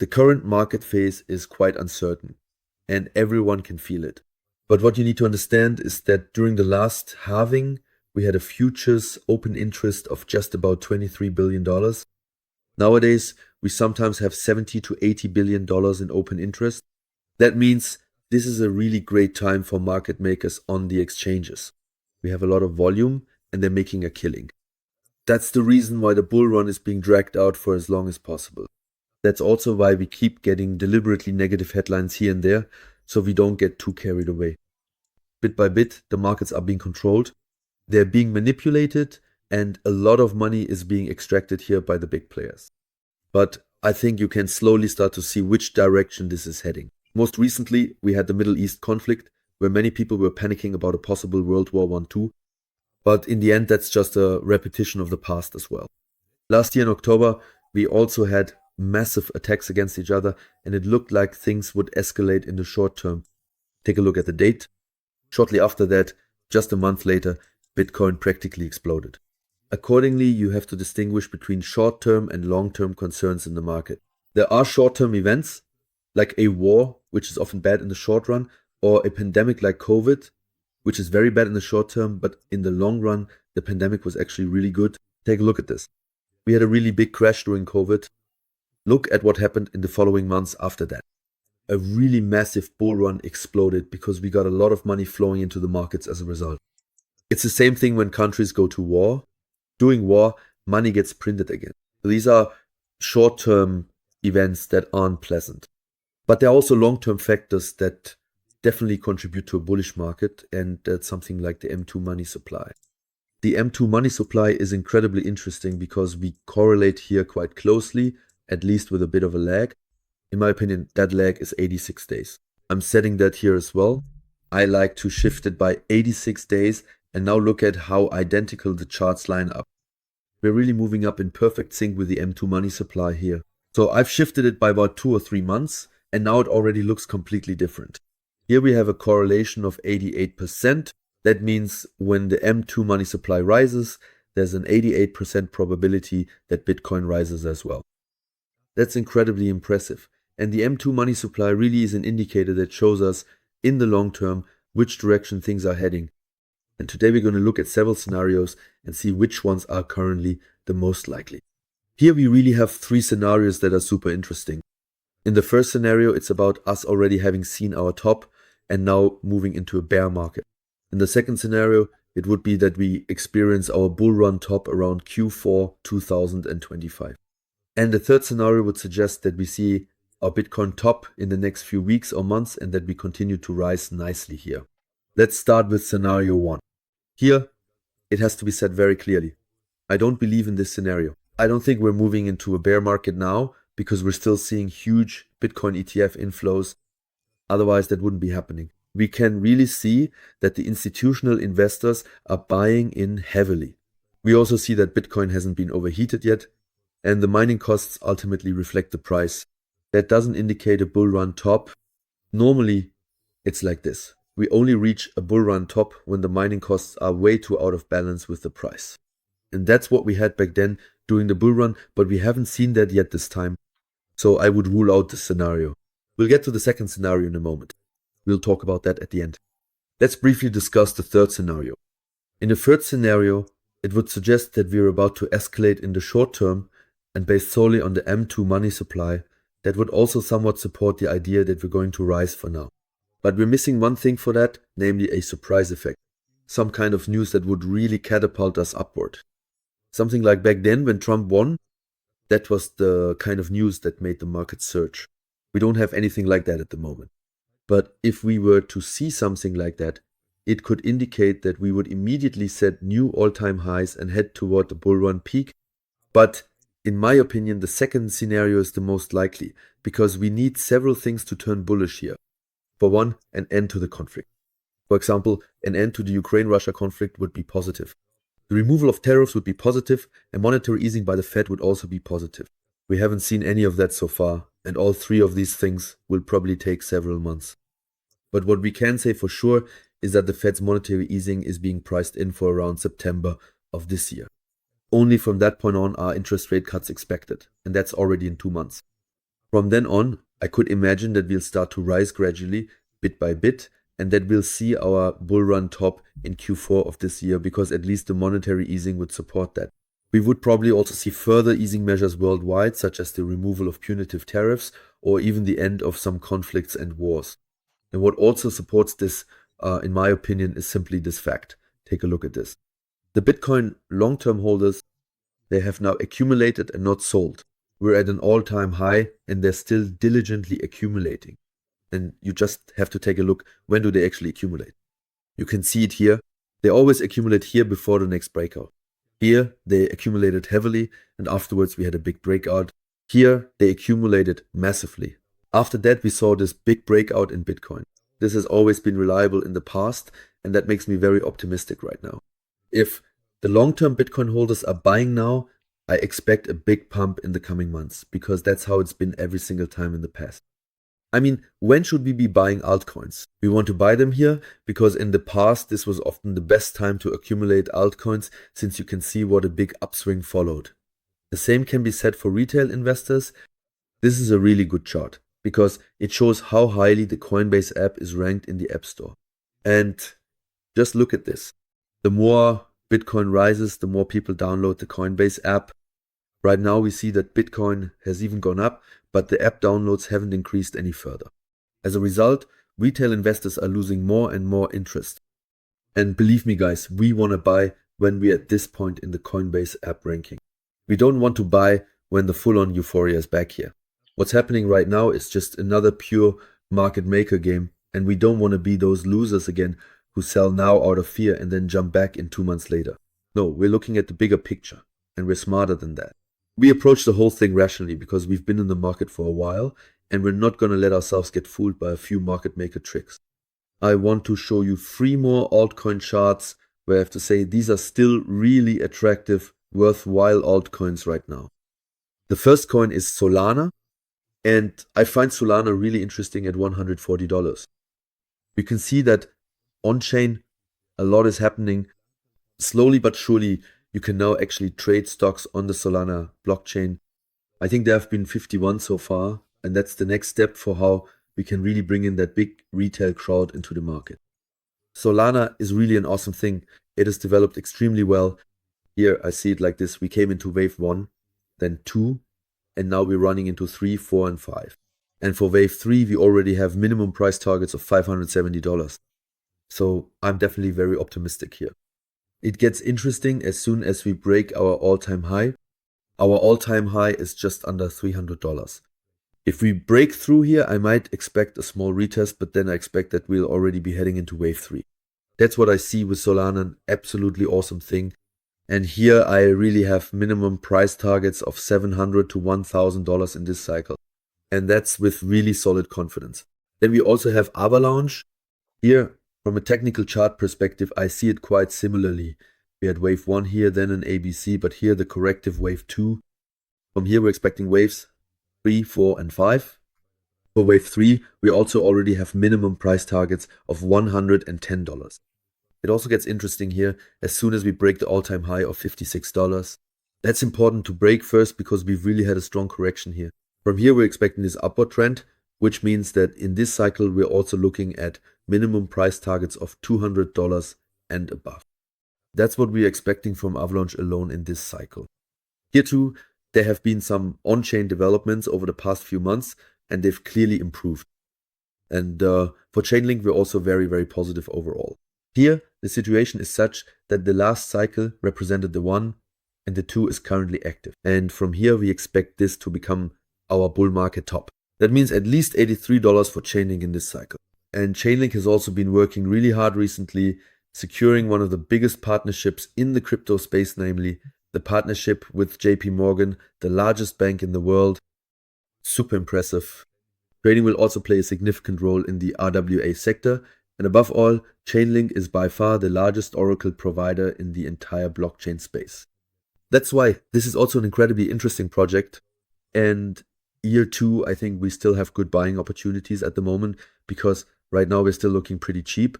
The current market phase is quite uncertain, and everyone can feel it. But what you need to understand is that during the last halving, we had a futures open interest of just about $23 billion. Nowadays, we sometimes have $70 to $80 billion in open interest. That means this is a really great time for market makers on the exchanges. We have a lot of volume and they're making a killing. That's the reason why the bull run is being dragged out for as long as possible. That's also why we keep getting deliberately negative headlines here and there, so we don't get too carried away. Bit by bit, the markets are being controlled, they're being manipulated, and a lot of money is being extracted here by the big players. But I think you can slowly start to see which direction this is heading. Most recently, we had the Middle East conflict, where many people were panicking about a possible World War I too. But in the end, that's just a repetition of the past as well. Last year in October, we also had massive attacks against each other, and it looked like things would escalate in the short term. Take a look at the date. Shortly after that, just a month later, Bitcoin practically exploded. Accordingly, you have to distinguish between short-term and long-term concerns in the market. There are short-term events, like a war, which is often bad in the short run, or a pandemic like COVID, which is very bad in the short term, but in the long run, the pandemic was actually really good. Take a look at this. We had a really big crash during COVID. Look at what happened in the following months after that. A really massive bull run exploded because we got a lot of money flowing into the markets as a result. It's the same thing when countries go to war. During war, money gets printed again. These are short-term events that aren't pleasant. But there are also long-term factors that definitely contribute to a bullish market, and that's something like the M2 money supply. The M2 money supply is incredibly interesting because we correlate here quite closely, at least with a bit of a lag. In my opinion, that lag is 86 days. I'm setting that here as well. I like to shift it by 86 days and now look at how identical the charts line up. We're really moving up in perfect sync with the M2 money supply here. So I've shifted it by about 2 or 3 months, and now it already looks completely different. Here we have a correlation of 88%. That means when the M2 money supply rises, there's an 88% probability that Bitcoin rises as well. That's incredibly impressive. And the M2 money supply really is an indicator that shows us in the long term which direction things are heading. And today we're going to look at several scenarios and see which ones are currently the most likely. Here we really have 3 scenarios that are super interesting. In the first scenario, it's about us already having seen our top and now moving into a bear market. In the second scenario, it would be that we experience our bull run top around Q4 2025. And the third scenario would suggest that we see our Bitcoin top in the next few weeks or months and that we continue to rise nicely here. Let's start with scenario 1. Here, it has to be said very clearly. I don't believe in this scenario. I don't think we're moving into a bear market now because we're still seeing huge Bitcoin ETF inflows. Otherwise, that wouldn't be happening. We can really see that the institutional investors are buying in heavily. We also see that Bitcoin hasn't been overheated yet, and the mining costs ultimately reflect the price. That doesn't indicate a bull run top. Normally, it's like this. We only reach a bull run top when the mining costs are way too out of balance with the price. And that's what we had back then during the bull run, but we haven't seen that yet this time. So I would rule out this scenario. We'll get to the second scenario in a moment. We'll talk about that at the end. Let's briefly discuss the third scenario. In the third scenario, it would suggest that we're about to escalate in the short term, and based solely on the M2 money supply, that would also somewhat support the idea that we're going to rise for now. But we're missing one thing for that, namely a surprise effect. Some kind of news that would really catapult us upward. Something like back then when Trump won, that was the kind of news that made the market surge. We don't have anything like that at the moment. But if we were to see something like that, it could indicate that we would immediately set new all-time highs and head toward the bull run peak. But in my opinion, the second scenario is the most likely, because we need several things to turn bullish here. For one, an end to the conflict. For example, an end to the Ukraine-Russia conflict would be positive. The removal of tariffs would be positive, and monetary easing by the Fed would also be positive. We haven't seen any of that so far, and all 3 of these things will probably take several months. But what we can say for sure is that the Fed's monetary easing is being priced in for around September of this year. Only from that point on are interest rate cuts expected, and that's already in 2 months. From then on, I could imagine that we'll start to rise gradually, bit by bit, and that we'll see our bull run top in Q4 of this year, because at least the monetary easing would support that. We would probably also see further easing measures worldwide, such as the removal of punitive tariffs or even the end of some conflicts and wars. And what also supports this, in my opinion, is simply this fact. Take a look at this. The Bitcoin long-term holders, they have now accumulated and not sold. We're at an all-time high and they're still diligently accumulating. And you just have to take a look, when do they actually accumulate? You can see it here. They always accumulate here before the next breakout. Here they accumulated heavily and afterwards we had a big breakout. Here they accumulated massively. After that we saw this big breakout in Bitcoin. This has always been reliable in the past and that makes me very optimistic right now. If the long-term Bitcoin holders are buying now, I expect a big pump in the coming months because that's how it's been every single time in the past. I mean, when should we be buying altcoins? We want to buy them here because in the past this was often the best time to accumulate altcoins, since you can see what a big upswing followed. The same can be said for retail investors. This is a really good chart because it shows how highly the Coinbase app is ranked in the App Store. And just look at this. The more Bitcoin rises, the more people download the Coinbase app. Right now we see that Bitcoin has even gone up, but the app downloads haven't increased any further. As a result, retail investors are losing more and more interest. And believe me guys, we want to buy when we're at this point in the Coinbase app ranking. We don't want to buy when the full-on euphoria is back here. What's happening right now is just another pure market maker game, and we don't want to be those losers again who sell now out of fear and then jump back in 2 months later. No, we're looking at the bigger picture, and we're smarter than that. We approach the whole thing rationally because we've been in the market for a while and we're not going to let ourselves get fooled by a few market maker tricks. I want to show you 3 more altcoin charts where I have to say these are still really attractive, worthwhile altcoins right now. The first coin is Solana, and I find Solana really interesting at $140. You can see that on-chain a lot is happening. Slowly but surely you can now actually trade stocks on the Solana blockchain. I think there have been 51 so far, and that's the next step for how we can really bring in that big retail crowd into the market. Solana is really an awesome thing. It has developed extremely well. Here I see it like this. We came into wave 1, then 2, and now we're running into 3, 4, and 5. And for wave 3, we already have minimum price targets of $570. So I'm definitely very optimistic here. It gets interesting as soon as we break our all-time high. Our all-time high is just under $300. If we break through here, I might expect a small retest, but then I expect that we'll already be heading into wave 3. That's what I see with Solana, an absolutely awesome thing. And here I really have minimum price targets of $700 to $1,000 in this cycle. And that's with really solid confidence. Then we also have Avalanche. Here, from a technical chart perspective, I see it quite similarly. We had wave 1 here, then an ABC, but here the corrective wave 2. From here we're expecting waves 3, 4, and 5. For wave 3, we also already have minimum price targets of $110. It also gets interesting here as soon as we break the all-time high of $56. That's important to break first because we've really had a strong correction here. From here we're expecting this upward trend, which means that in this cycle we're also looking at minimum price targets of $200 and above. That's what we're expecting from Avalanche alone in this cycle. Here too, there have been some on-chain developments over the past few months and they've clearly improved. And for Chainlink, we're also very, very positive overall. Here, the situation is such that the last cycle represented the 1 and the 2 is currently active. And from here, we expect this to become our bull market top. That means at least $83 for Chainlink in this cycle. And Chainlink has also been working really hard recently, securing one of the biggest partnerships in the crypto space, namely the partnership with JP Morgan, the largest bank in the world. Super impressive. Trading will also play a significant role in the RWA sector. And above all, Chainlink is by far the largest Oracle provider in the entire blockchain space. That's why this is also an incredibly interesting project. And year 2, I think we still have good buying opportunities at the moment because right now we're still looking pretty cheap.